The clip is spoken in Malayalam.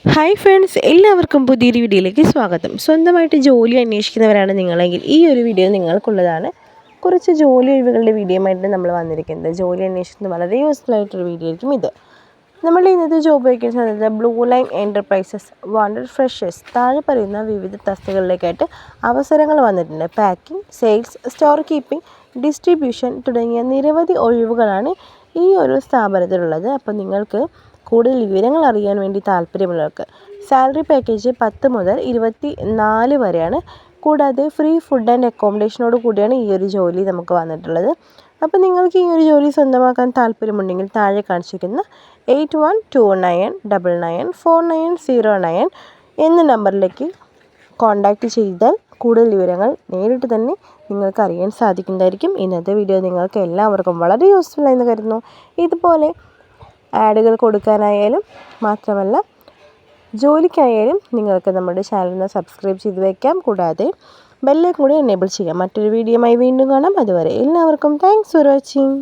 ഹായ് ഫ്രണ്ട്സ്, എല്ലാവർക്കും പുതിയൊരു വീഡിയോയിലേക്ക് സ്വാഗതം. സ്വന്തമായിട്ട് ജോലി അന്വേഷിക്കുന്നവരാണ് നിങ്ങളെങ്കിൽ ഈ ഒരു വീഡിയോ നിങ്ങൾക്കുള്ളതാണ്. കുറച്ച് ജോലി ഒഴിവുകളുടെ വീഡിയോയുമായിട്ട് നമ്മൾ വന്നിരിക്കുന്നത്. ജോലി അന്വേഷിക്കുന്നത് വളരെ യൂസ്ഫുൾ ആയിട്ടൊരു വീഡിയോ ആയിരിക്കും ഇത്. നമ്മളുടെ ഇന്നത്തെ ജോബ് വേക്കൻസി പറയുന്നത് blue line enterprises wanted freshers. താഴെ പറയുന്ന വിവിധ തസ്തികകളിലേക്കായിട്ട് അവസരങ്ങൾ വന്നിട്ടുണ്ട്. Packing, sales, store keeping, distribution തുടങ്ങിയ നിരവധി ഒഴിവുകളാണ് ഈ ഒരു സ്ഥാപനത്തിലുള്ളത്. അപ്പോൾ നിങ്ങൾക്ക് കൂടുതൽ വിവരങ്ങൾ അറിയാൻ വേണ്ടി താല്പര്യമുള്ളവർക്ക് സാലറി പാക്കേജ് 10 മുതൽ 24 വരെയാണ്. കൂടാതെ ഫ്രീ ഫുഡ് ആൻഡ് അക്കോമഡേഷനോട് കൂടിയാണ് ഈ ഒരു ജോലി നമുക്ക് വന്നിട്ടുള്ളത്. അപ്പോൾ നിങ്ങൾക്ക് ഈ ഒരു ജോലി സ്വന്തമാക്കാൻ താല്പര്യമുണ്ടെങ്കിൽ താഴെ കാണിച്ചിരിക്കുന്ന 8129994909 എന്ന നമ്പറിലേക്ക് കോൺടാക്റ്റ് ചെയ്താൽ കൂടുതൽ വിവരങ്ങൾ നേരിട്ട് തന്നെ നിങ്ങൾക്ക് അറിയാൻ സാധിക്കുന്നതായിരിക്കും. ഇന്നത്തെ വീഡിയോ നിങ്ങൾക്ക് എല്ലാവർക്കും വളരെ യൂസ്ഫുൾ ആയെന്ന് കരുതുന്നു. ഇതുപോലെ ആഡുകൾ കൊടുക്കാനായാലും മാത്രമല്ല ജോലിക്കായാലും നിങ്ങൾക്ക് നമ്മുടെ ചാനലിന് സബ്സ്ക്രൈബ് ചെയ്ത് വയ്ക്കാം. കൂടാതെ ബെല്ലൈക്കൺ കൂടി എനേബിൾ ചെയ്യാം. മറ്റൊരു വീഡിയോയുമായി വീണ്ടും കാണാം. അതുവരെ എല്ലാവർക്കും താങ്ക്സ് ഫോർ വാച്ചിങ്.